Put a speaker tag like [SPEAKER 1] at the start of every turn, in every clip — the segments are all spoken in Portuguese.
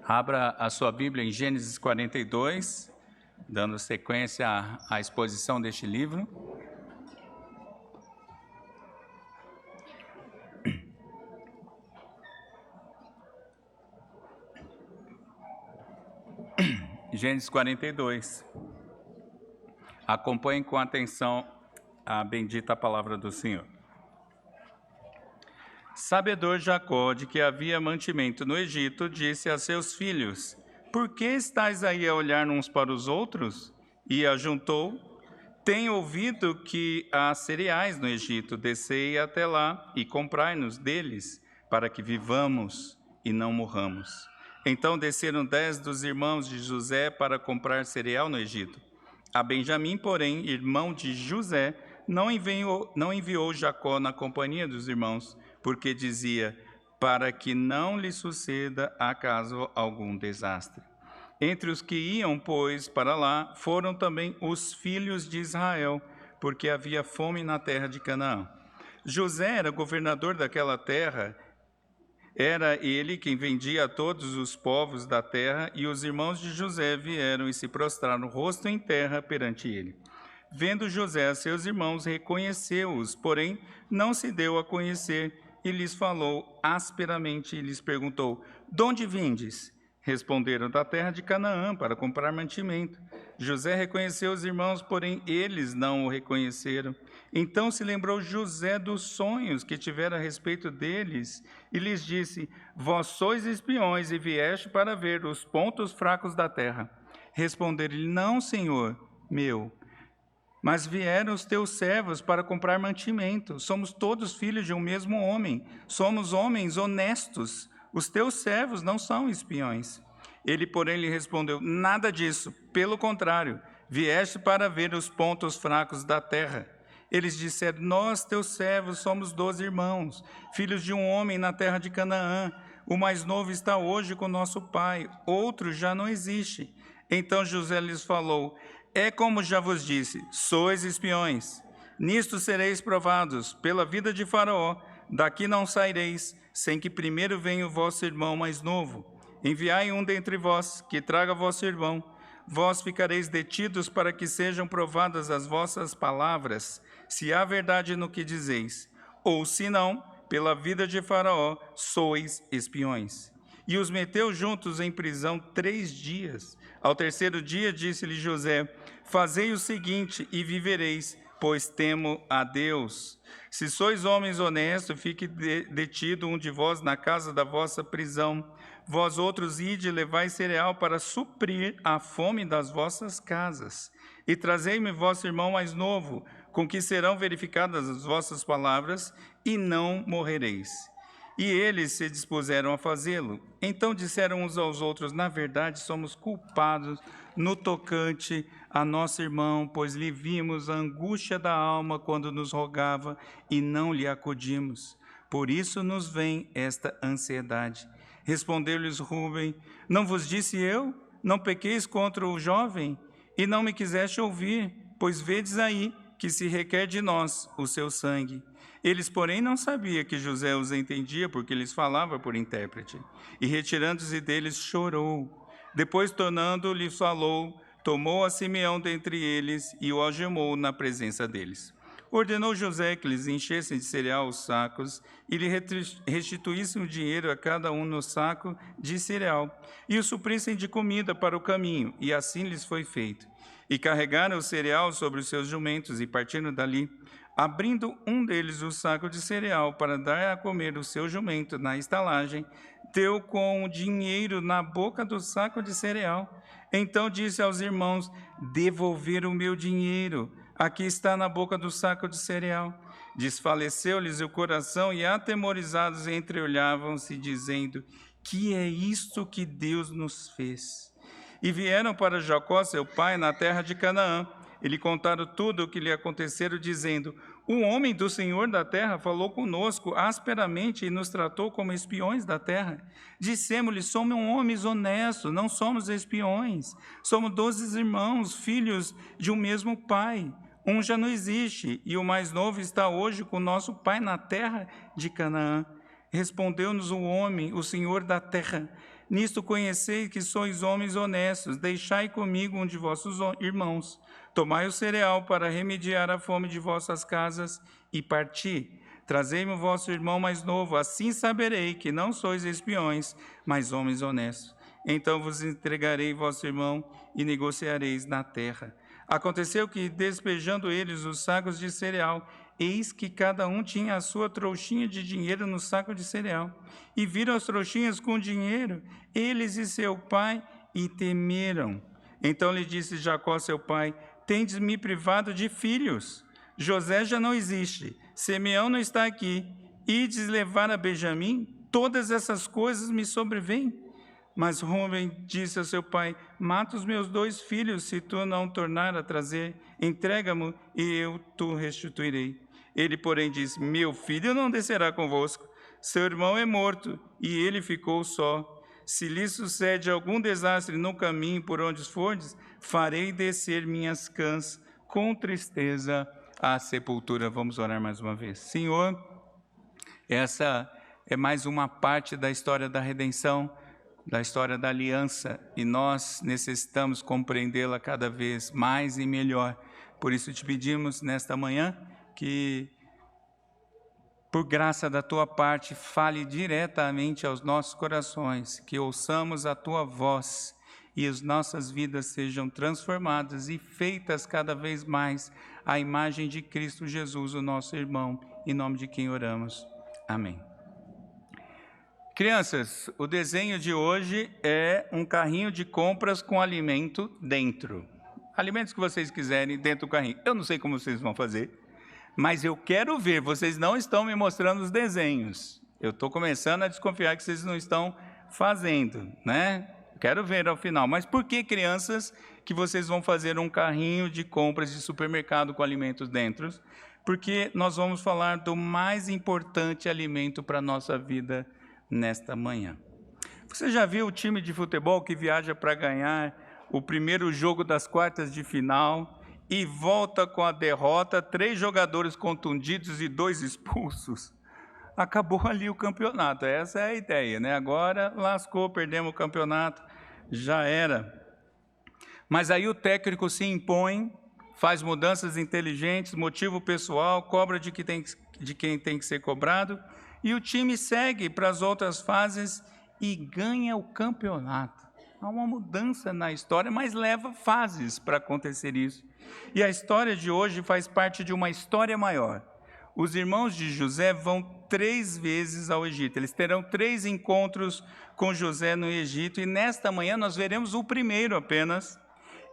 [SPEAKER 1] Abra a sua Bíblia em Gênesis 42, dando sequência à exposição deste livro. Gênesis 42. Acompanhe com atenção a bendita palavra do Senhor. Sabedor Jacó de que havia mantimento no Egito, disse a seus filhos: Por que estáis aí a olhar uns para os outros? E ajuntou: Tenho ouvido que há cereais no Egito, descei até lá e comprai-nos deles, para que vivamos e não morramos. Então desceram 10 dos irmãos de José para comprar cereal no Egito. A Benjamim, porém, irmão de José, não enviou Jacó na companhia dos irmãos, porque dizia: para que não lhe suceda acaso algum desastre. Entre os que iam, pois, para lá, foram também os filhos de Israel, porque havia fome na terra de Canaã. José era governador daquela terra. Era ele quem vendia a todos os povos da terra, e os irmãos de José vieram e se prostraram rosto em terra perante ele. Vendo José a seus irmãos, reconheceu-os, porém não se deu a conhecer, e lhes falou asperamente e lhes perguntou: De onde vindes? Responderam: da terra de Canaã, para comprar mantimento. José reconheceu os irmãos, porém eles não o reconheceram. Então se lembrou José dos sonhos que tivera a respeito deles, e lhes disse: Vós sois espiões e vieste para ver os pontos fracos da terra. Responderam-lhe: Não, senhor meu, mas vieram os teus servos para comprar mantimento. Somos todos filhos de um mesmo homem. Somos homens honestos. Os teus servos não são espiões. Ele, porém, lhe respondeu: Nada disso. Pelo contrário, vieste para ver os pontos fracos da terra. Eles disseram: Nós, teus servos, somos 12 irmãos, filhos de um homem na terra de Canaã. O mais novo está hoje com nosso pai. Outro já não existe. Então José lhes falou: É como já vos disse, sois espiões. Nisto sereis provados pela vida de Faraó. Daqui não saireis, sem que primeiro venha o vosso irmão mais novo. Enviai um dentre vós, que traga vosso irmão. Vós ficareis detidos para que sejam provadas as vossas palavras, se há verdade no que dizeis. Ou se não, pela vida de Faraó, sois espiões. E os meteu juntos em prisão 3 dias. Ao terceiro dia, disse-lhe José: Fazei o seguinte e vivereis, pois temo a Deus. Se sois homens honestos, fique detido um de vós na casa da vossa prisão. Vós outros ide e levai cereal para suprir a fome das vossas casas. E trazei-me vosso irmão mais novo, com que serão verificadas as vossas palavras, e não morrereis. E eles se dispuseram a fazê-lo. Então disseram uns aos outros: Na verdade, somos culpados no tocante a nosso irmão, pois lhe vimos a angústia da alma quando nos rogava e não lhe acudimos. Por isso nos vem esta ansiedade. Respondeu-lhes Rúben: Não vos disse eu? Não pequeis contra o jovem? E não me quiseste ouvir, pois vedes aí que se requer de nós o seu sangue. Eles, porém, não sabiam que José os entendia, porque lhes falava por intérprete. E, retirando-se deles, chorou. Depois, tornando, lhes falou, tomou a Simeão dentre eles e o algemou na presença deles. Ordenou José que lhes enchessem de cereal os sacos e lhe restituíssem o dinheiro a cada um no saco de cereal, e o suprissem de comida para o caminho, e assim lhes foi feito. E carregaram o cereal sobre os seus jumentos e partiram dali. Abrindo um deles o saco de cereal para dar a comer o seu jumento na estalagem, deu com o dinheiro na boca do saco de cereal. Então disse aos irmãos: Devolver o meu dinheiro, aqui está na boca do saco de cereal. Desfaleceu-lhes o coração e, atemorizados, entreolhavam-se, dizendo: Que é isto que Deus nos fez? E vieram para Jacó, seu pai, na terra de Canaã. E lhe contaram tudo o que lhe acontecera, dizendo: O homem do Senhor da terra falou conosco asperamente e nos tratou como espiões da terra. Dissemos-lhe: Somos homens honestos, não somos espiões. Somos 12 irmãos, filhos de um mesmo pai. Um já não existe, e o mais novo está hoje com nosso pai na terra de Canaã. Respondeu-nos o homem, o Senhor da terra: nisto conheceis que sois homens honestos. Deixai comigo um de vossos irmãos. Tomai o cereal para remediar a fome de vossas casas e parti. Trazei-me o vosso irmão mais novo, assim saberei que não sois espiões, mas homens honestos. Então vos entregarei vosso irmão e negociareis na terra. Aconteceu que, despejando eles os sacos de cereal, eis que cada um tinha a sua trouxinha de dinheiro no saco de cereal. E viram as trouxinhas com dinheiro, eles e seu pai, e temeram. Então lhe disse Jacó, seu pai: tendes me privado de filhos. José já não existe, Simeão não está aqui. Ides levar a Benjamim? Todas essas coisas me sobrevêm. Mas Rúben disse a seu pai: mata os meus 2 filhos, se tu não tornar a trazer, entrega-me e eu tu restituirei. Ele, porém, disse: meu filho não descerá convosco, seu irmão é morto, e ele ficou só. Se lhe sucede algum desastre no caminho por onde fordes, farei descer minhas cãs com tristeza à sepultura. Vamos orar mais uma vez. Senhor, essa é mais uma parte da história da redenção, da história da aliança, e nós necessitamos compreendê-la cada vez mais e melhor. Por isso te pedimos nesta manhã que, por graça da tua parte, fale diretamente aos nossos corações, que ouçamos a tua voz e as nossas vidas sejam transformadas e feitas cada vez mais à imagem de Cristo Jesus, o nosso irmão, em nome de quem oramos. Amém. Crianças, o desenho de hoje é um carrinho de compras com alimento dentro. Alimentos que vocês quiserem dentro do carrinho. Eu não sei como vocês vão fazer, mas eu quero ver. Vocês não estão me mostrando os desenhos. Eu estou começando a desconfiar que vocês não estão fazendo, né? Quero ver ao final. Mas por que, crianças, que vocês vão fazer um carrinho de compras de supermercado com alimentos dentro? Porque nós vamos falar do mais importante alimento para a nossa vida nesta manhã. Você já viu o time de futebol que viaja para ganhar o primeiro jogo das quartas de final e volta com a derrota, 3 jogadores contundidos e 2 expulsos? Acabou ali o campeonato, essa é a ideia, né? Agora lascou, perdemos o campeonato, já era. Mas aí o técnico se impõe, faz mudanças inteligentes, motiva o pessoal, cobra de quem tem que ser cobrado, e o time segue para as outras fases e ganha o campeonato. Há uma mudança na história, mas leva fases para acontecer isso. E a história de hoje faz parte de uma história maior. Os irmãos de José vão 3 vezes ao Egito. Eles terão 3 encontros com José no Egito, e nesta manhã nós veremos o primeiro apenas,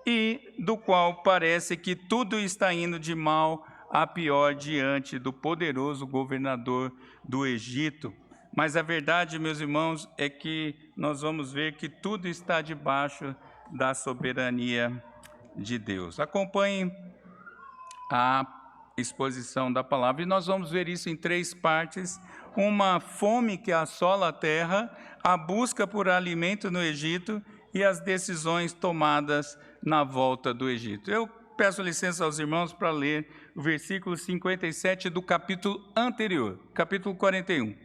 [SPEAKER 1] e do qual parece que tudo está indo de mal a pior diante do poderoso governador do Egito. Mas a verdade, meus irmãos, é que nós vamos ver que tudo está debaixo da soberania de Deus. Acompanhem a exposição da palavra, e nós vamos ver isso em 3 partes. Uma fome que assola a terra, a busca por alimento no Egito e as decisões tomadas na volta do Egito. Eu peço licença aos irmãos para ler o versículo 57 do capítulo anterior, capítulo 41.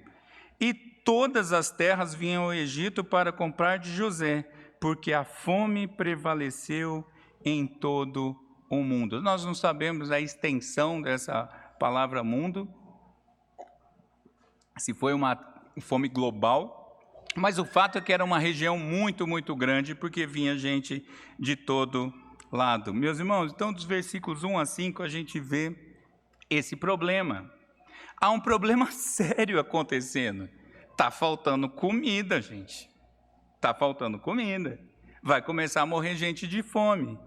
[SPEAKER 1] E todas as terras vinham ao Egito para comprar de José, porque a fome prevaleceu em todo o mundo. Nós não sabemos a extensão dessa palavra mundo, se foi uma fome global, mas o fato é que era uma região muito, muito grande, porque vinha gente de todo lado. Meus irmãos, então dos versículos 1 a 5 a gente vê esse problema. Há um problema sério acontecendo. Está faltando comida, gente. Está faltando comida. Vai começar a morrer gente de fome.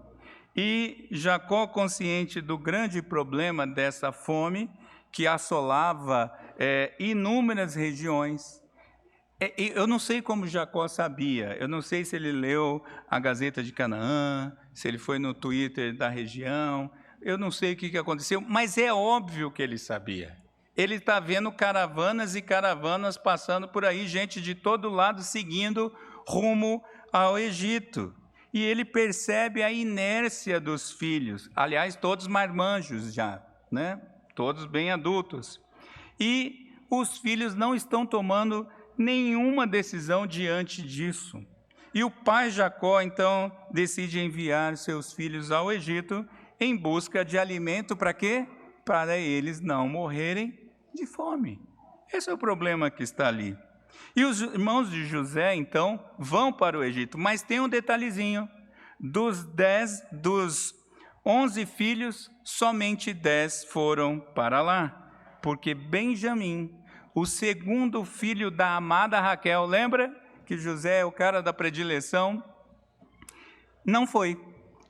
[SPEAKER 1] E Jacó, consciente do grande problema dessa fome, que assolava inúmeras regiões. Eu não sei como Jacó sabia, eu não sei se ele leu a Gazeta de Canaã, se ele foi no Twitter da região, eu não sei o que aconteceu, mas é óbvio que ele sabia. Ele está vendo caravanas e caravanas passando por aí, gente de todo lado seguindo rumo ao Egito. E ele percebe a inércia dos filhos, aliás, todos marmanjos já, né? Todos bem adultos. E os filhos não estão tomando nenhuma decisão diante disso. E o pai Jacó, então, decide enviar seus filhos ao Egito em busca de alimento para quê? Para eles não morrerem de fome. Esse é o problema que está ali. E os irmãos de José, então, vão para o Egito. Mas tem um detalhezinho. Dos 11 filhos, somente 10 foram para lá. Porque Benjamim, o segundo filho da amada Raquel, lembra que José é o cara da predileção? Não foi.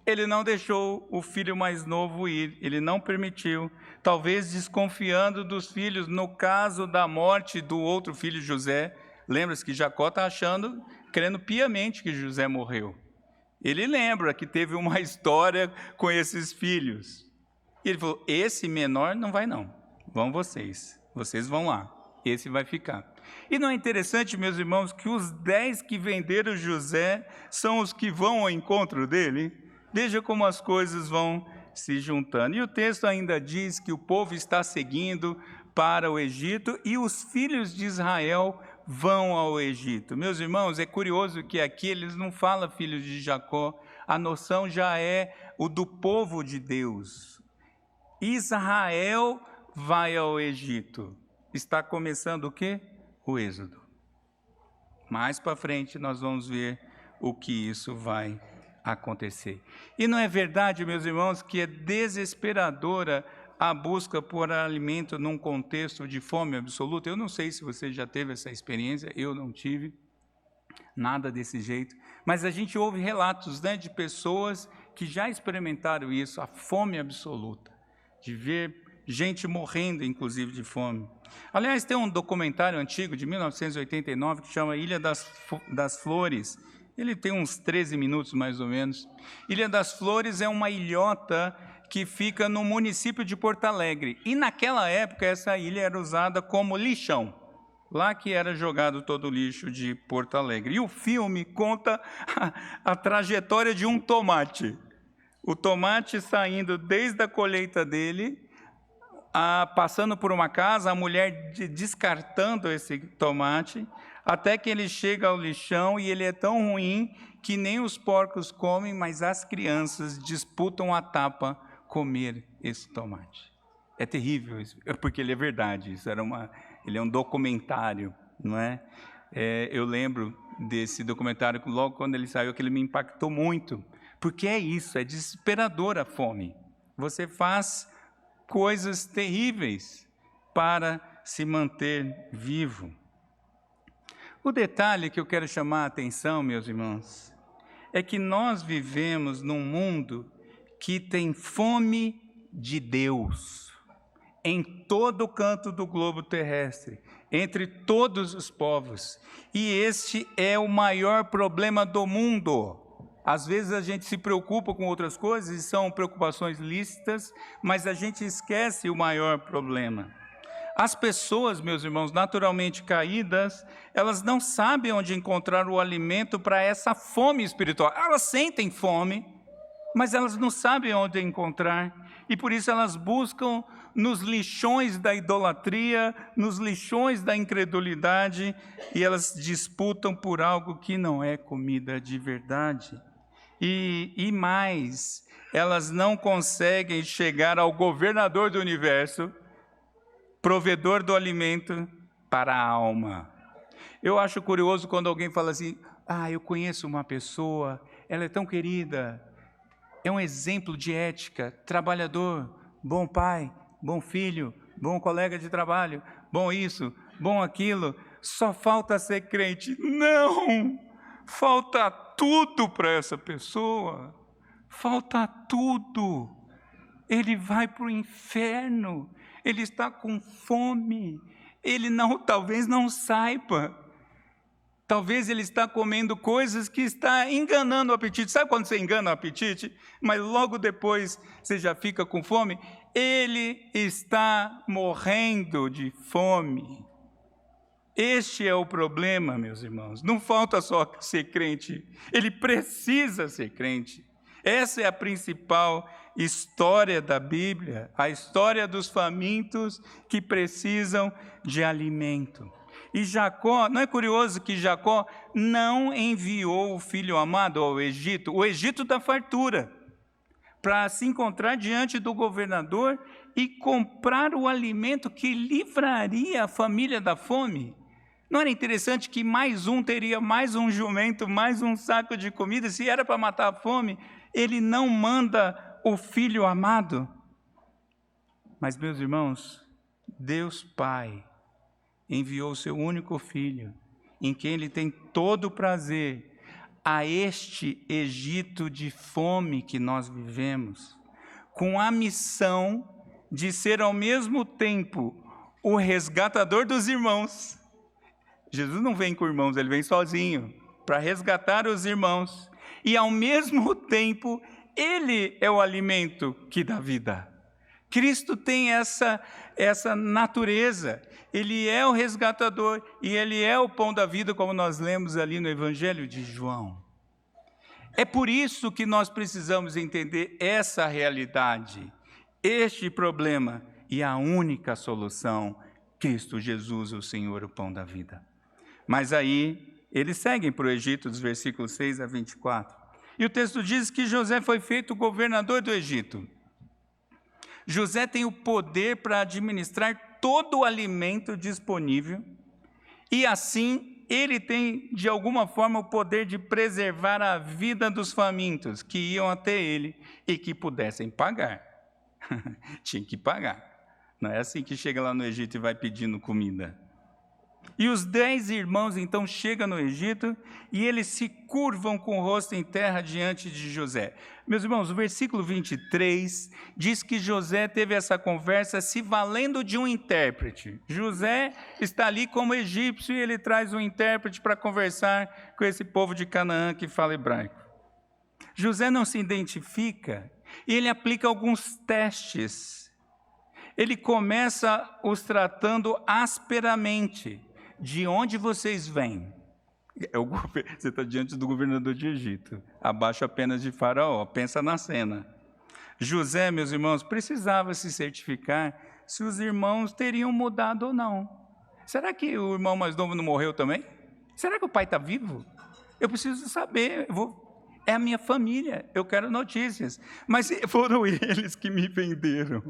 [SPEAKER 1] Ele não deixou o filho mais novo ir, ele não permitiu, talvez desconfiando dos filhos, no caso da morte do outro filho José. Lembra-se que Jacó está crendo piamente que José morreu. Ele lembra que teve uma história com esses filhos. E ele falou, esse menor não vai não, vão vocês vão lá, esse vai ficar. E não é interessante, meus irmãos, que os 10 que venderam José são os que vão ao encontro dele? Veja como as coisas vão se juntando. E o texto ainda diz que o povo está seguindo para o Egito e os filhos de Israel vão ao Egito. Meus irmãos, é curioso que aqui eles não falam filhos de Jacó, a noção já é o do povo de Deus. Israel vai ao Egito. Está começando o quê? O Êxodo. Mais para frente nós vamos ver o que isso vai acontecer. E não é verdade, meus irmãos, que é desesperadora a busca por alimento num contexto de fome absoluta? Eu não sei se você já teve essa experiência, eu não tive nada desse jeito, mas a gente ouve relatos, né, de pessoas que já experimentaram isso, a fome absoluta, de ver gente morrendo, inclusive, de fome. Aliás, tem um documentário antigo, de 1989, que chama Ilha das Flores. Ele tem uns 13 minutos, mais ou menos. Ilha das Flores é uma ilhota que fica no município de Porto Alegre. E naquela época, essa ilha era usada como lixão. Lá que era jogado todo o lixo de Porto Alegre. E o filme conta a trajetória de um tomate. O tomate saindo desde a colheita dele, passando por uma casa, a mulher descartando esse tomate, até que ele chega ao lixão e ele é tão ruim que nem os porcos comem, mas as crianças disputam a tapa comer esse tomate. É terrível isso, porque ele é verdade, ele é um documentário, não é? Eu lembro desse documentário, logo quando ele saiu, que ele me impactou muito, porque é isso, é desesperadora a fome. Você faz coisas terríveis para se manter vivo. O detalhe que eu quero chamar a atenção, meus irmãos, é que nós vivemos num mundo que tem fome de Deus, em todo canto do globo terrestre, entre todos os povos, e este é o maior problema do mundo. Às vezes a gente se preocupa com outras coisas, e são preocupações lícitas, mas a gente esquece o maior problema. As pessoas, meus irmãos, naturalmente caídas, elas não sabem onde encontrar o alimento para essa fome espiritual. Elas sentem fome, mas elas não sabem onde encontrar, e por isso elas buscam nos lixões da idolatria, nos lixões da incredulidade, e elas disputam por algo que não é comida de verdade. E mais, elas não conseguem chegar ao governador do universo, provedor do alimento para a alma. Eu acho curioso quando alguém fala assim, eu conheço uma pessoa, ela é tão querida, é um exemplo de ética, trabalhador, bom pai, bom filho, bom colega de trabalho, bom isso, bom aquilo, só falta ser crente. Não! Falta tudo para essa pessoa, falta tudo. Ele vai para o inferno, ele está com fome, ele talvez não saiba, talvez ele está comendo coisas que está enganando o apetite. Sabe quando você engana o apetite, mas logo depois você já fica com fome? Ele está morrendo de fome. Este é o problema, meus irmãos. Não falta só ser crente, ele precisa ser crente. Essa é a principal história da Bíblia, a história dos famintos que precisam de alimento. E Jacó, não é curioso que Jacó não enviou o filho amado ao Egito, o Egito da fartura, para se encontrar diante do governador e comprar o alimento que livraria a família da fome? Não era interessante que mais um teria mais um jumento, mais um saco de comida? Se era para matar a fome, ele não manda o filho amado. Mas, meus irmãos, Deus Pai enviou o seu único filho, em quem ele tem todo o prazer, a este Egito de fome que nós vivemos, com a missão de ser ao mesmo tempo o resgatador dos irmãos. Jesus não vem com irmãos, ele vem sozinho para resgatar os irmãos. E ao mesmo tempo, ele é o alimento que dá vida. Cristo tem essa natureza. Ele é o resgatador e ele é o pão da vida, como nós lemos ali no Evangelho de João. É por isso que nós precisamos entender essa realidade, este problema e a única solução, Cristo Jesus, o Senhor, o pão da vida. Mas aí, eles seguem para o Egito, dos versículos 6 a 24. E o texto diz que José foi feito governador do Egito. José tem o poder para administrar todo o alimento disponível e assim ele tem de alguma forma o poder de preservar a vida dos famintos que iam até ele e que pudessem pagar. Tinha que pagar. Não é assim que chega lá no Egito e vai pedindo comida. E os 10 irmãos então chegam no Egito e eles se curvam com o rosto em terra diante de José. Meus irmãos, o versículo 23 diz que José teve essa conversa se valendo de um intérprete. José está ali como egípcio e ele traz um intérprete para conversar com esse povo de Canaã que fala hebraico. José não se identifica e ele aplica alguns testes. Ele começa os tratando asperamente. De onde vocês vêm? Você está diante do governador de Egito, abaixo apenas de Faraó, pensa na cena. José, meus irmãos, precisava se certificar se os irmãos teriam mudado ou não. Será que o irmão mais novo não morreu também? Será que o pai está vivo? Eu preciso saber, é a minha família, eu quero notícias. Mas foram eles que me venderam.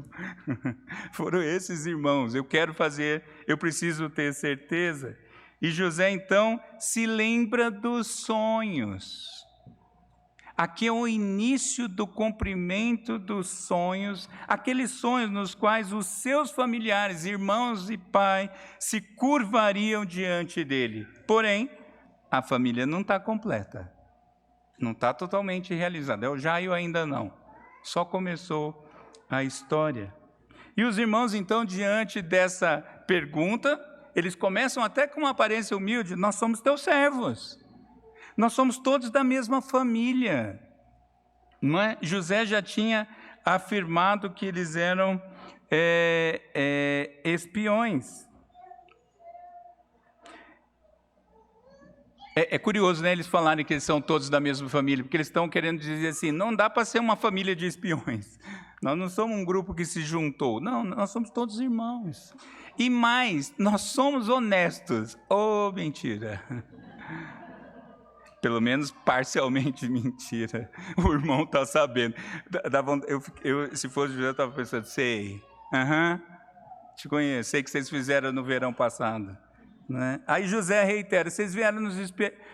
[SPEAKER 1] Foram esses irmãos, eu preciso ter certeza. E José, então, se lembra dos sonhos. Aqui é o início do cumprimento dos sonhos, aqueles sonhos nos quais os seus familiares, irmãos e pai, se curvariam diante dele. Porém, a família não está completa. Não está totalmente realizada. É o Jairo ainda não. Só começou a história. E os irmãos, então, diante dessa pergunta, eles começam até com uma aparência humilde. Nós somos teus servos. Nós somos todos da mesma família. Não é? José já tinha afirmado que eles eram espiões. É curioso, né, eles falarem que eles são todos da mesma família, porque eles estão querendo dizer assim, não dá para ser uma família de espiões. Nós não somos um grupo que se juntou. Não, nós somos todos irmãos. E mais, nós somos honestos. Oh, mentira. Pelo menos parcialmente mentira. O irmão está sabendo. Se fosse José, eu estava pensando, sei. Te conheço, sei que vocês fizeram no verão passado. Né? Aí José reitera, vocês vieram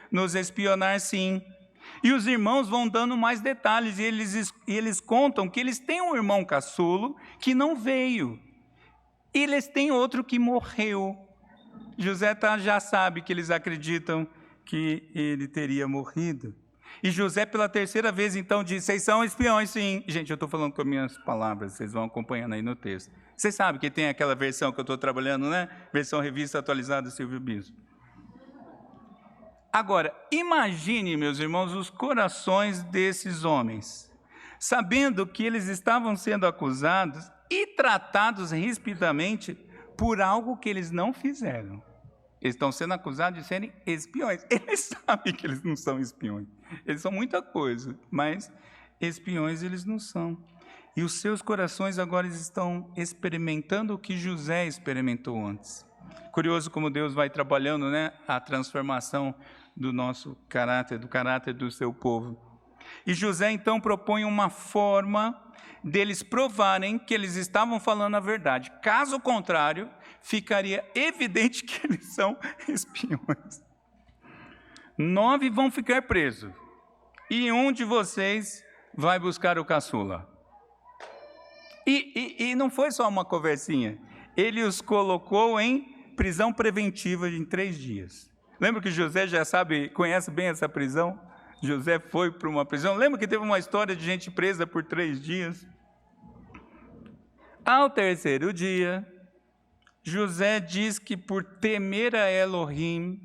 [SPEAKER 1] nos espionar sim. E os irmãos vão dando mais detalhes, e eles contam que eles têm um irmão caçulo que não veio. E eles têm outro que morreu. José já sabe que eles acreditam que ele teria morrido. E José, pela terceira vez, então, diz, vocês são espiões, sim. Gente, eu estou falando com as minhas palavras, vocês vão acompanhando aí no texto. Vocês sabem que tem aquela versão que eu estou trabalhando, né? Versão revista atualizada, Silvio Bispo. Agora, imagine, meus irmãos, os corações desses homens, sabendo que eles estavam sendo acusados e tratados rispidamente por algo que eles não fizeram. Eles estão sendo acusados de serem espiões. Eles sabem que eles não são espiões. Eles são muita coisa, mas espiões eles não são. E os seus corações agora estão experimentando o que José experimentou antes. Curioso como Deus vai trabalhando, né, a transformação do nosso caráter, do caráter do seu povo. E José então propõe uma forma deles provarem que eles estavam falando a verdade. Caso contrário, ficaria evidente que eles são espiões. 9 vão ficar presos, e um de vocês vai buscar o caçula. E não foi só uma conversinha, ele os colocou em prisão preventiva em 3 dias. Lembra que José já sabe, conhece bem essa prisão? José foi para uma prisão. Lembra que teve uma história de gente presa por 3 dias? Ao 3º dia, José diz que por temer a Elohim,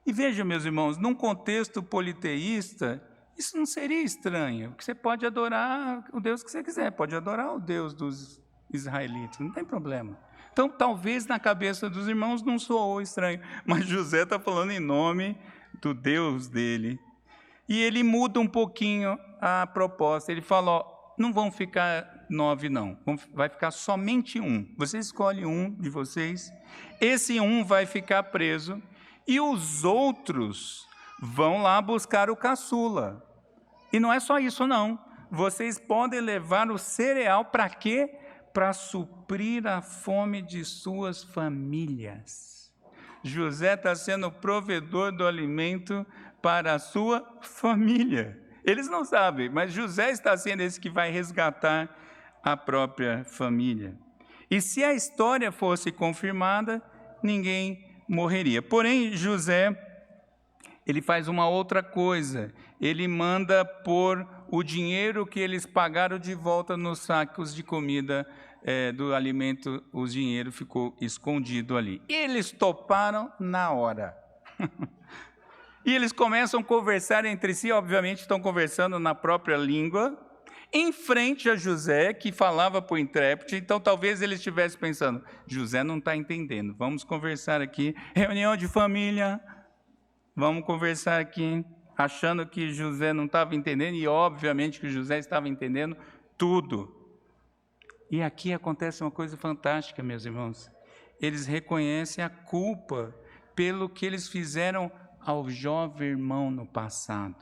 [SPEAKER 1] e veja, meus irmãos, num contexto politeísta, isso não seria estranho, porque você pode adorar o Deus que você quiser, pode adorar o Deus dos israelitas, não tem problema. Então, talvez na cabeça dos irmãos não soou estranho, mas José está falando em nome do Deus dele. E ele muda um pouquinho a proposta, ele fala, ó, não vão ficar 9 não, vai ficar somente um. Você escolhe um de vocês, esse um vai ficar preso, e os outros vão lá buscar o caçula. E não é só isso não, vocês podem levar o cereal para quê? Para suprir a fome de suas famílias. José está sendo o provedor do alimento para a sua família. Eles não sabem, mas José está sendo esse que vai resgatar a própria família. E se a história fosse confirmada, ninguém morreria. Porém, José, ele faz uma outra coisa. Ele manda pôr o dinheiro que eles pagaram de volta nos sacos de comida do alimento, o dinheiro ficou escondido ali. E eles toparam na hora. E eles começam a conversar entre si, obviamente estão conversando na própria língua, em frente a José, que falava por intérprete. Então talvez eles estivessem pensando, José não está entendendo, vamos conversar aqui, reunião de família, vamos conversar aqui, achando que José não estava entendendo, e obviamente que José estava entendendo tudo. E aqui acontece uma coisa fantástica, meus irmãos, eles reconhecem a culpa pelo que eles fizeram ao jovem irmão no passado.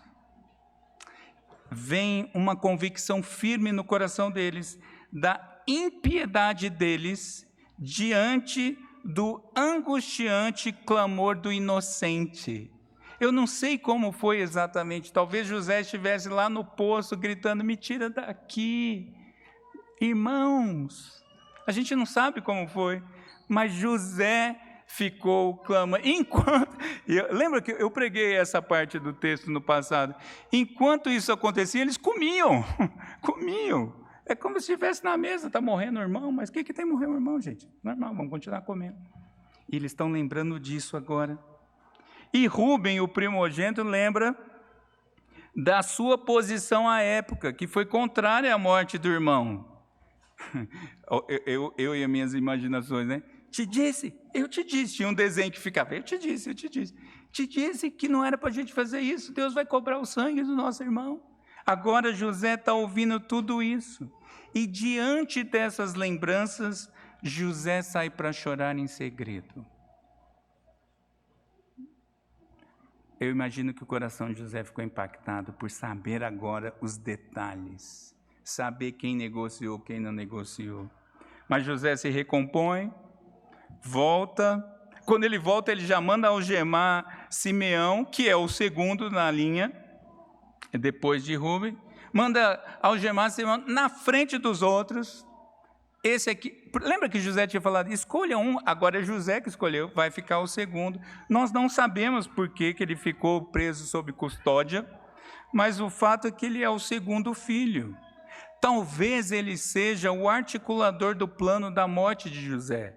[SPEAKER 1] Vem uma convicção firme no coração deles, da impiedade deles, diante do angustiante clamor do inocente. Eu não sei como foi exatamente, talvez José estivesse lá no poço, gritando, me tira daqui, irmãos. A gente não sabe como foi, mas José ficou clamando, lembra que eu preguei essa parte do texto no passado, enquanto isso acontecia, eles comiam, é como se estivesse na mesa, está morrendo o irmão, mas o que tem morrer o irmão, gente? Normal, vamos continuar comendo. E eles estão lembrando disso agora. E Rúben, o primogênito, lembra da sua posição à época, que foi contrária à morte do irmão. Eu e as minhas imaginações, né? Eu te disse, tinha um desenho que ficava, eu te disse, te disse que não era para a gente fazer isso, Deus vai cobrar o sangue do nosso irmão. Agora José está ouvindo tudo isso, e diante dessas lembranças, José sai para chorar em segredo. Eu imagino que o coração de José ficou impactado por saber agora os detalhes, saber quem negociou, quem não negociou. Mas José se recompõe, volta. Quando ele volta, ele já manda algemar Simeão, que é o segundo na linha, depois de Rúben, manda algemar Simeão na frente dos outros. Esse aqui, lembra que José tinha falado, escolha um, agora é José que escolheu, vai ficar o segundo. Nós não sabemos por que ele ficou preso sob custódia, mas o fato é que ele é o segundo filho. Talvez ele seja o articulador do plano da morte de José.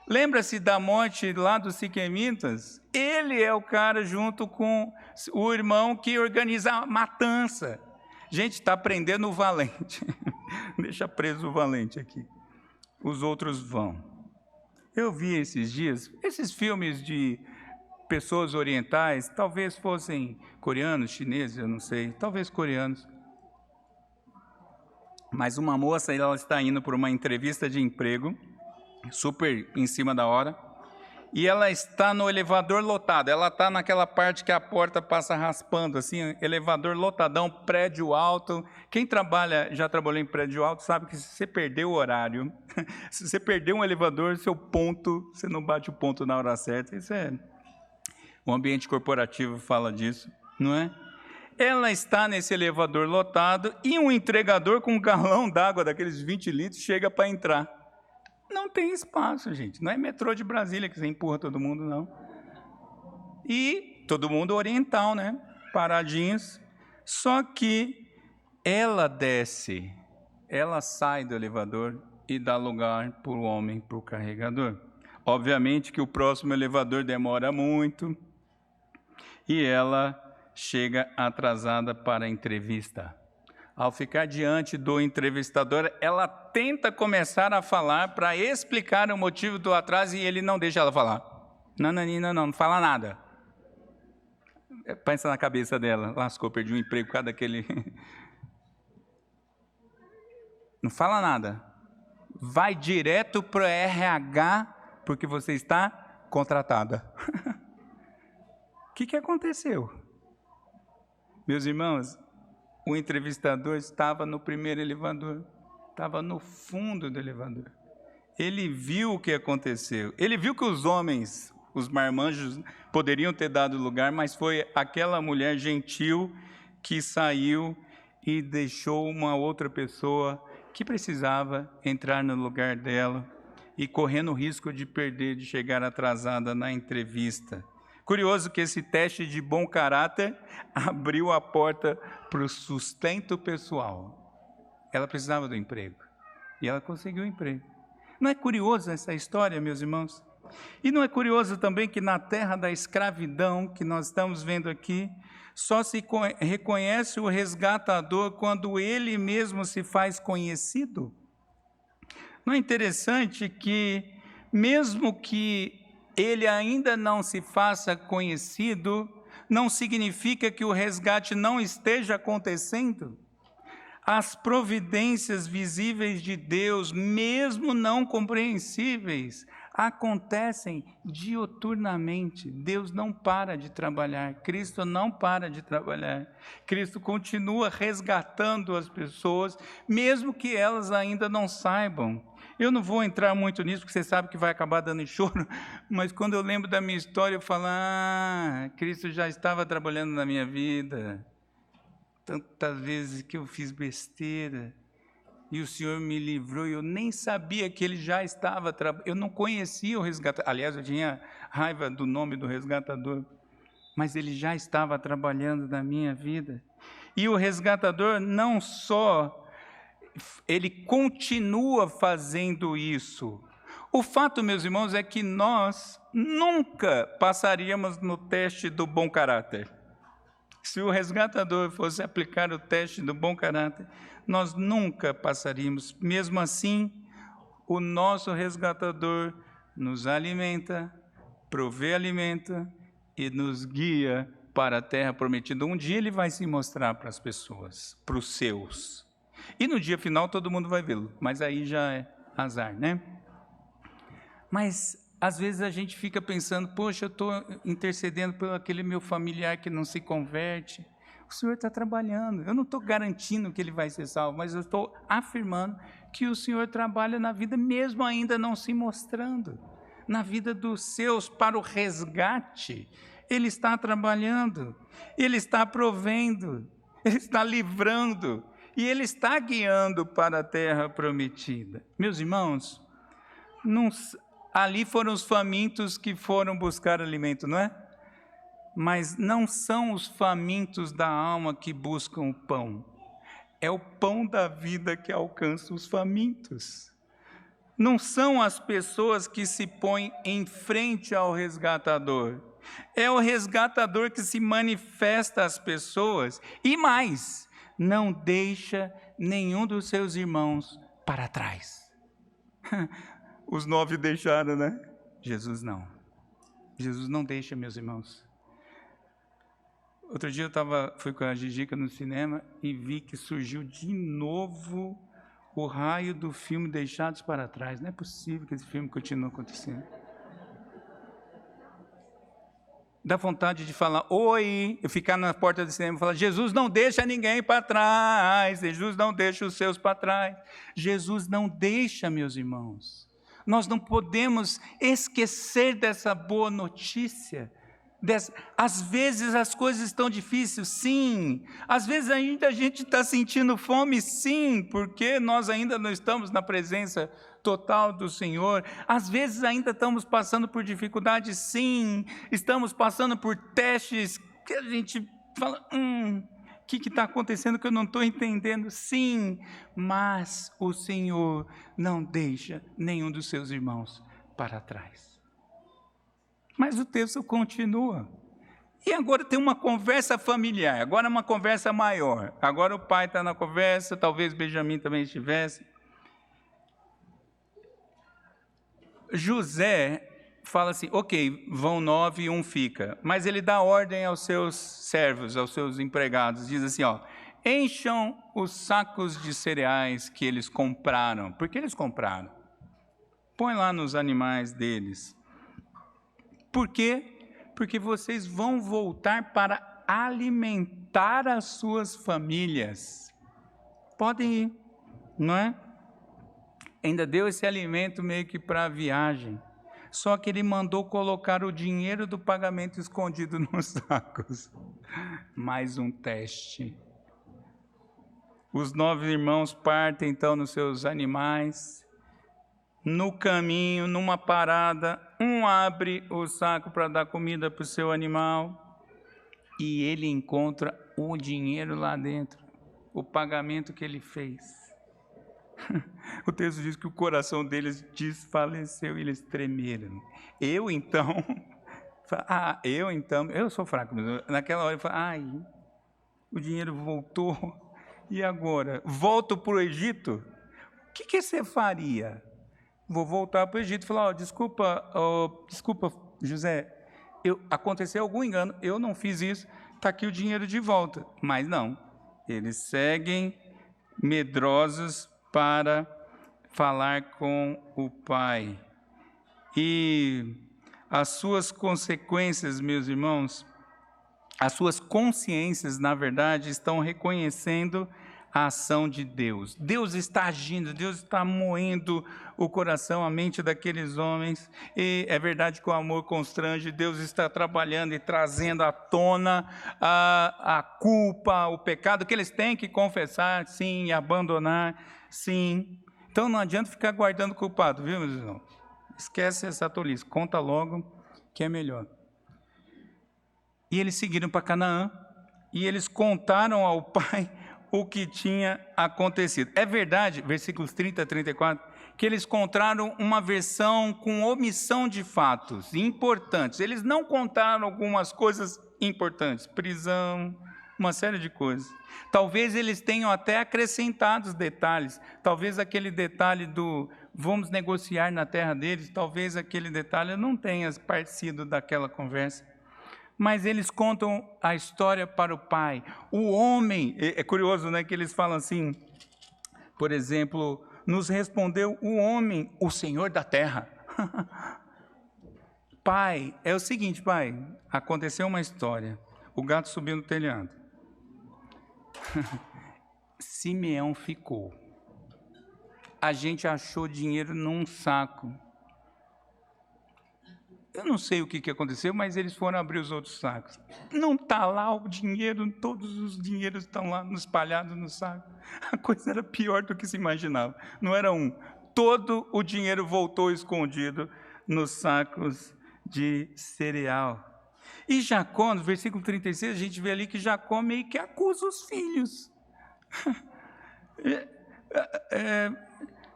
[SPEAKER 1] Lembra-se da morte lá dos siquemitas? Ele é o cara junto com o irmão que organiza a matança. Gente, está prendendo o valente. Deixa preso o valente aqui. Os outros vão. Eu vi esses dias, esses filmes de pessoas orientais, talvez fossem coreanos, chineses, eu não sei, talvez coreanos. mas uma moça, ela está indo para uma entrevista de emprego, super em cima da hora, e ela está no elevador lotado. Ela está naquela parte que a porta passa raspando, assim, elevador lotadão, prédio alto. Quem já trabalhou em prédio alto, sabe que se você perder o horário, se você perder um elevador, seu ponto, você não bate o ponto na hora certa. Isso é... O ambiente corporativo fala disso, não é? Ela está nesse elevador lotado e um entregador com um galão d'água daqueles 20 litros chega para entrar. Não tem espaço, gente. Não é metrô de Brasília que você empurra todo mundo, não. E todo mundo oriental, né? Paradinhos. Só que ela desce, ela sai do elevador e dá lugar para o homem, para o carregador. Obviamente que o próximo elevador demora muito e ela chega atrasada para a entrevista. Ao ficar diante do entrevistador, ela tenta começar a falar para explicar o motivo do atraso e ele não deixa ela falar. Não fala nada. Pensa na cabeça dela, lascou, perdi um emprego por causa daquele... Não fala nada. Vai direto para o RH porque você está contratada. O que aconteceu? Meus irmãos, o entrevistador estava no primeiro elevador, estava no fundo do elevador. Ele viu o que aconteceu. Ele viu que os homens, os marmanjos, poderiam ter dado lugar, mas foi aquela mulher gentil que saiu e deixou uma outra pessoa que precisava entrar no lugar dela e correndo o risco de perder, de chegar atrasada na entrevista. Curioso que esse teste de bom caráter abriu a porta para o sustento pessoal. Ela precisava do emprego e ela conseguiu o emprego. Não é curioso essa história, meus irmãos? E não é curioso também que na terra da escravidão que nós estamos vendo aqui, só se reconhece o resgatador quando ele mesmo se faz conhecido? Não é interessante que, mesmo que ele ainda não se faça conhecido, não significa que o resgate não esteja acontecendo? As providências visíveis de Deus, mesmo não compreensíveis, acontecem diuturnamente. Deus não para de trabalhar, Cristo não para de trabalhar. Cristo continua resgatando as pessoas, mesmo que elas ainda não saibam. Eu não vou entrar muito nisso, porque você sabe que vai acabar dando choro, mas quando eu lembro da minha história, eu falo, Cristo já estava trabalhando na minha vida. Tantas vezes que eu fiz besteira, e o Senhor me livrou, e eu nem sabia que Ele já estava trabalhando. Eu não conhecia o resgatador, aliás, eu tinha raiva do nome do resgatador, mas Ele já estava trabalhando na minha vida. E o resgatador não só... Ele continua fazendo isso. O fato, meus irmãos, é que nós nunca passaríamos no teste do bom caráter. Se o resgatador fosse aplicar o teste do bom caráter, nós nunca passaríamos. Mesmo assim, o nosso resgatador nos alimenta, provê alimento e nos guia para a terra prometida. Um dia ele vai se mostrar para as pessoas, para os seus. E no dia final todo mundo vai vê-lo, mas aí já é azar, né? Mas às vezes a gente fica pensando, poxa, eu estou intercedendo por aquele meu familiar que não se converte. O Senhor está trabalhando, eu não estou garantindo que ele vai ser salvo, mas eu estou afirmando que o Senhor trabalha na vida, mesmo ainda não se mostrando. Na vida dos seus, para o resgate, Ele está trabalhando, Ele está provendo, Ele está livrando, e Ele está guiando para a terra prometida. Meus irmãos, ali foram os famintos que foram buscar alimento, não é? Mas não são os famintos da alma que buscam o pão. É o pão da vida que alcança os famintos. Não são as pessoas que se põem em frente ao resgatador. É o resgatador que se manifesta às pessoas. E mais, não deixa nenhum dos seus irmãos para trás. Os 9 deixaram, né? Jesus não. Jesus não deixa, meus irmãos. Outro dia fui com a Gigica no cinema e vi que surgiu de novo o raio do filme Deixados para Trás. Não é possível que esse filme continue acontecendo. Dá vontade de falar, oi, eu ficar na porta do cinema e falar, Jesus não deixa ninguém para trás, Jesus não deixa os seus para trás. Jesus não deixa, meus irmãos. Nós não podemos esquecer dessa boa notícia. Às vezes as coisas estão difíceis, sim. Às vezes ainda a gente está sentindo fome, sim, porque nós ainda não estamos na presença total do Senhor. Às vezes ainda estamos passando por dificuldades, sim. Estamos passando por testes que a gente fala, o que está acontecendo que eu não estou entendendo? Sim, mas o Senhor não deixa nenhum dos seus irmãos para trás. Mas o texto continua. E agora tem uma conversa familiar, agora uma conversa maior. Agora o pai está na conversa, talvez Benjamim também estivesse. José fala assim, ok, vão 9 e 1 fica. Mas ele dá ordem aos seus servos, aos seus empregados. Diz assim, encham os sacos de cereais que eles compraram. Por que eles compraram? Põe lá nos animais deles. Por quê? Porque vocês vão voltar para alimentar as suas famílias. Podem ir, não é? Ainda deu esse alimento meio que para a viagem. Só que ele mandou colocar o dinheiro do pagamento escondido nos sacos. Mais um teste. Os 9 irmãos partem então nos seus animais. No caminho, numa parada, um abre o saco para dar comida para o seu animal e ele encontra o dinheiro lá dentro, o pagamento que ele fez. O texto diz que o coração deles desfaleceu e eles tremeram. Eu sou fraco, mas naquela hora eu falei, o dinheiro voltou, e agora? Volto para o Egito? O que você faria? Vou voltar para o Egito e falar, desculpa, José, aconteceu algum engano, eu não fiz isso, está aqui o dinheiro de volta. Mas não, eles seguem medrosos para falar com o pai. E as suas consequências, meus irmãos, as suas consciências, na verdade, estão reconhecendo a ação de Deus. Deus está agindo, Deus está moendo o coração, a mente daqueles homens. E é verdade que o amor constrange, Deus está trabalhando e trazendo à tona a culpa, o pecado que eles têm que confessar, sim, e abandonar, sim. Então não adianta ficar guardando culpado, viu, meus irmãos? Esquece essa tolice, conta logo que é melhor. E eles seguiram para Canaã e eles contaram ao pai o que tinha acontecido. É verdade, versículos 30 a 34, que eles contaram uma versão com omissão de fatos importantes. Eles não contaram algumas coisas importantes, prisão, uma série de coisas. Talvez eles tenham até acrescentado os detalhes. Talvez aquele detalhe do vamos negociar na terra deles, talvez aquele detalhe não tenha parecido daquela conversa. Mas eles contam a história para o pai. O homem, é curioso, né, que eles falam assim, por exemplo, nos respondeu o homem, o Senhor da terra. Pai, é o seguinte, pai, aconteceu uma história, o gato subiu no telhado. Simeão ficou. A gente achou dinheiro num saco. Eu não sei o que aconteceu, mas eles foram abrir os outros sacos. Não está lá o dinheiro, todos os dinheiros estão lá espalhados no saco. A coisa era pior do que se imaginava. Não era um. Todo o dinheiro voltou escondido nos sacos de cereal. E Jacó, no versículo 36, a gente vê ali que Jacó meio que acusa os filhos.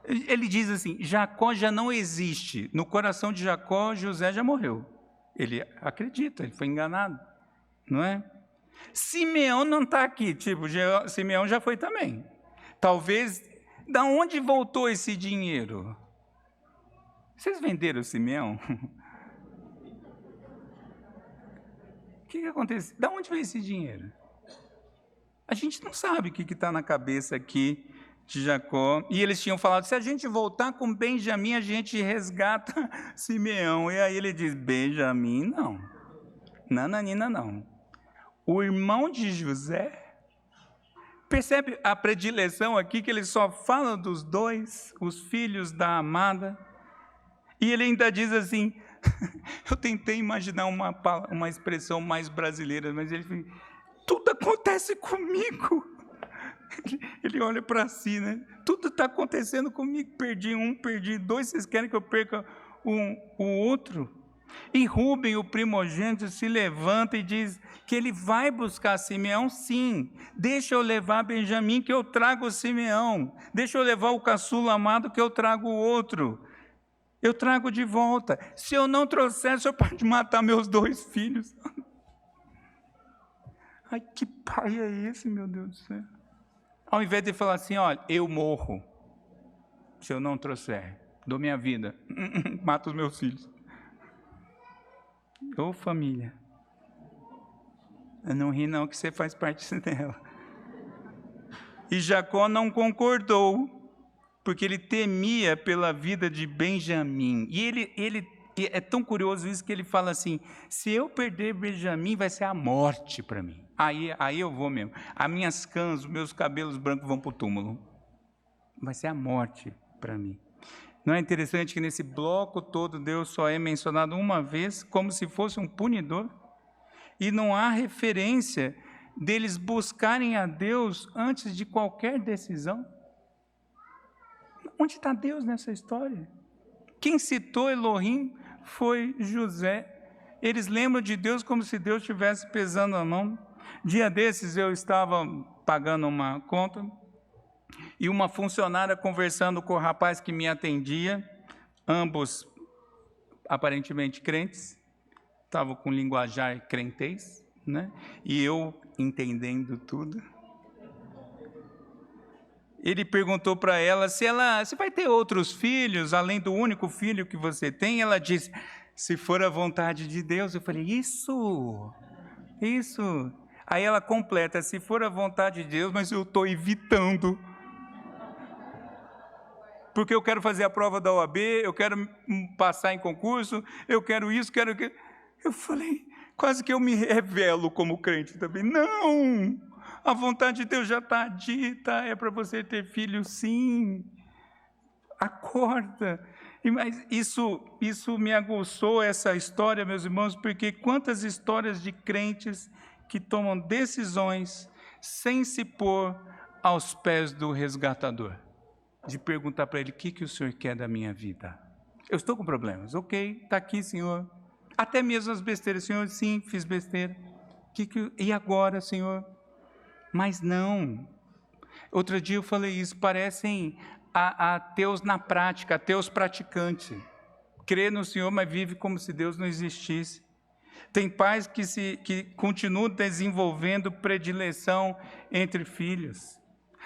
[SPEAKER 1] Ele diz assim, Jacó já não existe. No coração de Jacó, José já morreu. Ele acredita, ele foi enganado, não é? Simeão não está aqui, Simeão já foi também. Talvez, da onde voltou esse dinheiro? Vocês venderam Simeão? O que aconteceu? Da onde veio esse dinheiro? A gente não sabe o que está na cabeça aqui de Jacó, e eles tinham falado, se a gente voltar com Benjamim, a gente resgata Simeão. E aí ele diz, Benjamim não, nananina não. O irmão de José, percebe a predileção aqui, que ele só fala dos dois, os filhos da amada, e ele ainda diz assim, eu tentei imaginar uma expressão mais brasileira, mas ele diz, tudo acontece comigo. Ele olha para si, né? Tudo está acontecendo comigo, perdi um, perdi dois, vocês querem que eu perca o outro? E Rúben, o primogênito, se levanta e diz que ele vai buscar Simeão, sim. Deixa eu levar Benjamim, que eu trago Simeão. Deixa eu levar o caçula amado, que eu trago o outro. Eu trago de volta. Se eu não trouxer, o senhor pode matar meus dois filhos. Ai, que pai é esse, meu Deus do céu? Ao invés de falar assim, olha, eu morro, se eu não trouxer, dou minha vida, mato os meus filhos. Ô família, eu não ri não, que você faz parte dela. E Jacó não concordou, porque ele temia pela vida de Benjamim. E ele é tão curioso isso que ele fala assim, se eu perder Benjamim, vai ser a morte para mim. Aí eu vou mesmo. As minhas cãs, os meus cabelos brancos vão para o túmulo. Vai ser a morte para mim. Não é interessante que nesse bloco todo Deus só é mencionado uma vez, como se fosse um punidor? E não há referência deles buscarem a Deus antes de qualquer decisão? Onde está Deus nessa história? Quem citou Elohim foi José. Eles lembram de Deus como se Deus estivesse pesando a mão. Dia desses eu estava pagando uma conta e uma funcionária conversando com o rapaz que me atendia, ambos aparentemente crentes, estavam com linguajar crentez, né? E eu entendendo tudo. Ele perguntou para ela se vai ter outros filhos, além do único filho que você tem. Ela disse, se for a vontade de Deus. Eu falei, isso. Aí ela completa, se for a vontade de Deus, mas eu estou evitando. Porque eu quero fazer a prova da OAB, eu quero passar em concurso, eu quero isso, quero aquilo. Eu falei, quase que eu me revelo como crente também. Não! A vontade de Deus já está dita, é para você ter filho, sim. Acorda. Mas isso me aguçou, essa história, meus irmãos, porque quantas histórias de crentes que tomam decisões sem se pôr aos pés do resgatador. De perguntar para ele, o que o Senhor quer da minha vida? Eu estou com problemas, ok, está aqui, Senhor. Até mesmo as besteiras, Senhor, sim, fiz besteira. E agora, Senhor? Mas não. Outro dia eu falei isso, parecem ateus na prática, ateus praticantes. Crê no Senhor, mas vive como se Deus não existisse. Tem pais que continuam desenvolvendo predileção entre filhos.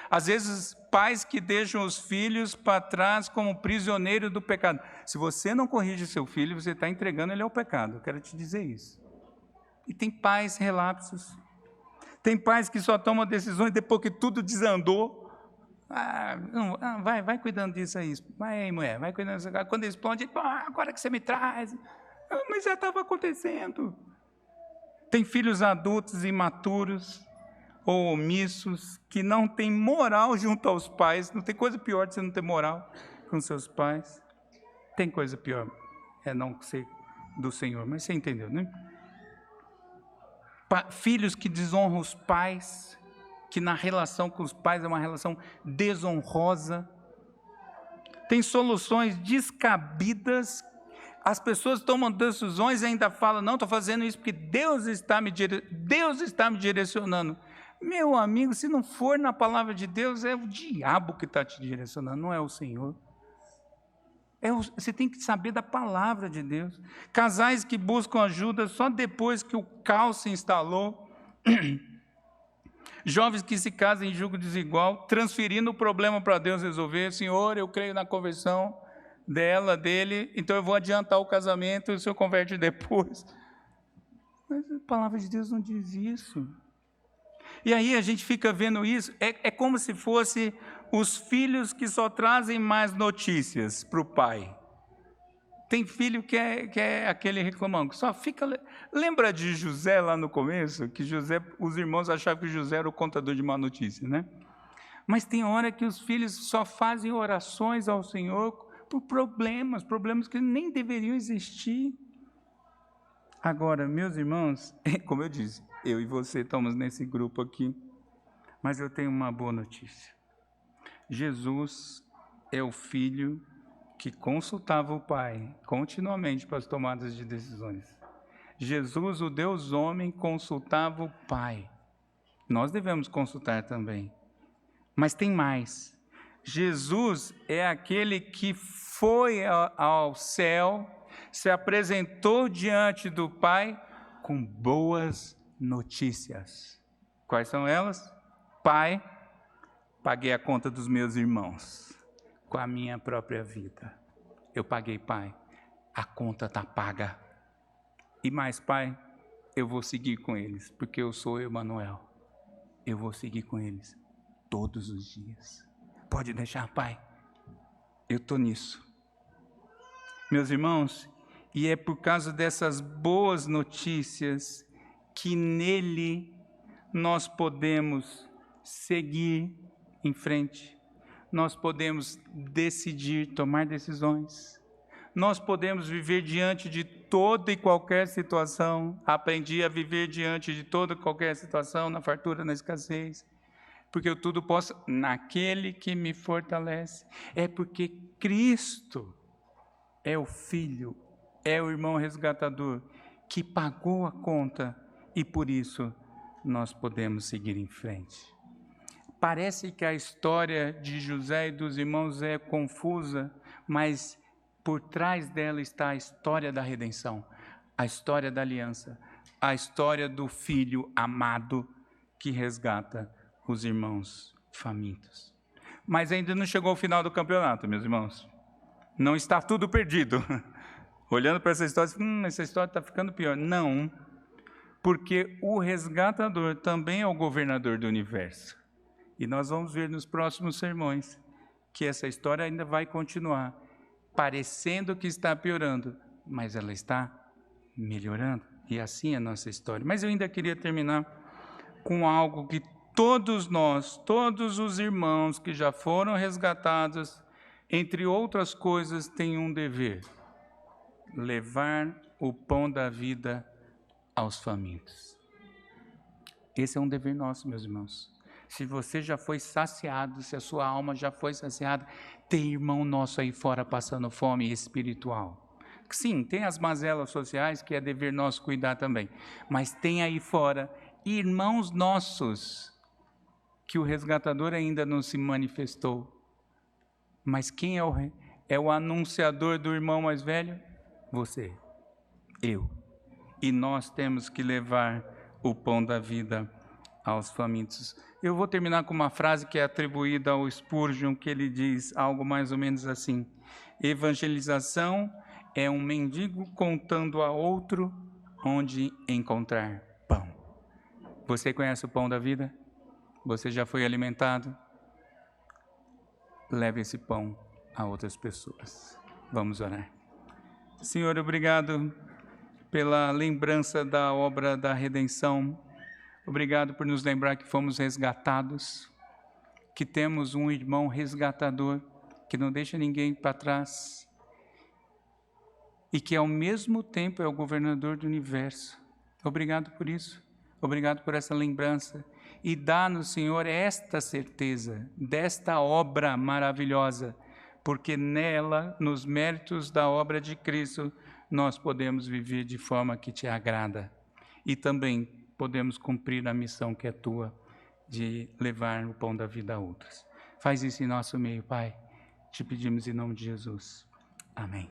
[SPEAKER 1] Às vezes, pais que deixam os filhos para trás como prisioneiro do pecado. Se você não corrige seu filho, você está entregando ele ao pecado. Eu quero te dizer isso. E tem pais relapsos. Tem pais que só tomam decisões depois que tudo desandou. Vai cuidando disso aí. Vai, mulher, vai cuidando disso. Quando explode, agora que você me traz. Mas já estava acontecendo. Tem filhos adultos imaturos ou omissos, que não têm moral junto aos pais. Não tem coisa pior de você não ter moral com seus pais. Tem coisa pior, é não ser do Senhor, mas você entendeu, né? Filhos que desonram os pais, que na relação com os pais é uma relação desonrosa. Tem soluções descabidas. As pessoas tomam decisões e ainda falam, não, estou fazendo isso porque Deus está me direcionando. Meu amigo, se não for na palavra de Deus, é o diabo que está te direcionando, não é o Senhor. Você tem que saber da palavra de Deus. Casais que buscam ajuda só depois que o caos se instalou. Jovens que se casam em julgo desigual, transferindo o problema para Deus resolver. Senhor, eu creio na conversão dele, então eu vou adiantar o casamento, o senhor converte depois. Mas a palavra de Deus não diz isso. E aí a gente fica vendo isso, é como se fosse os filhos que só trazem mais notícias para o pai. Tem filho que é aquele reclamão, que só fica... Lembra de José lá no começo? Que José, os irmãos achavam que José era o contador de má notícia, né? Mas tem hora que os filhos só fazem orações ao Senhor por problemas que nem deveriam existir. Agora, meus irmãos, como eu disse, eu e você estamos nesse grupo aqui, mas eu tenho uma boa notícia. Jesus é o Filho que consultava o Pai continuamente para as tomadas de decisões. Jesus, o Deus homem, consultava o Pai. Nós devemos consultar também. Mas tem mais. Jesus é aquele que foi ao céu, se apresentou diante do Pai com boas notícias. Quais são elas? Pai, paguei a conta dos meus irmãos com a minha própria vida. Eu paguei, Pai, a conta está paga. E mais, Pai, eu vou seguir com eles, porque eu sou Emanuel. Eu vou seguir com eles todos os dias. Pode deixar, Pai, eu estou nisso. Meus irmãos, e é por causa dessas boas notícias que nele nós podemos seguir em frente. Nós podemos decidir, tomar decisões. Nós podemos viver diante de toda e qualquer situação. Aprendi a viver diante de toda e qualquer situação, na fartura, na escassez. Porque eu tudo posso naquele que me fortalece. É porque Cristo é o Filho, é o irmão resgatador, que pagou a conta e por isso nós podemos seguir em frente. Parece que a história de José e dos irmãos é confusa, mas por trás dela está a história da redenção, a história da aliança, a história do Filho amado que resgata os irmãos famintos. Mas ainda não chegou ao final do campeonato, meus irmãos. Não está tudo perdido. Olhando para essa história, essa história está ficando pior. Não, porque o resgatador também é o governador do universo. E nós vamos ver nos próximos sermões que essa história ainda vai continuar, parecendo que está piorando, mas ela está melhorando. E assim é a nossa história. Mas eu ainda queria terminar com algo que todos nós, todos os irmãos que já foram resgatados, entre outras coisas, têm um dever: levar o pão da vida aos famintos. Esse é um dever nosso, meus irmãos. Se você já foi saciado, se a sua alma já foi saciada, tem irmão nosso aí fora passando fome espiritual. Sim, tem as mazelas sociais que é dever nosso cuidar também, mas tem aí fora irmãos nossos que o resgatador ainda não se manifestou. Mas quem é o anunciador do irmão mais velho? Você, eu. E nós temos que levar o pão da vida aos famintos. Eu vou terminar com uma frase que é atribuída ao Spurgeon, que ele diz algo mais ou menos assim: evangelização é um mendigo contando a outro onde encontrar pão. Você conhece o pão da vida? Você já foi alimentado? Leve esse pão a outras pessoas. Vamos orar. Senhor, obrigado pela lembrança da obra da redenção. Obrigado por nos lembrar que fomos resgatados, que temos um irmão resgatador, que não deixa ninguém para trás, e que ao mesmo tempo é o governador do universo. Obrigado por isso, obrigado por essa lembrança, e dá-nos, Senhor, esta certeza, desta obra maravilhosa, porque nela, nos méritos da obra de Cristo, nós podemos viver de forma que te agrada, e também podemos cumprir a missão que é tua, de levar o pão da vida a outros. Faz isso em nosso meio, Pai. Te pedimos em nome de Jesus. Amém.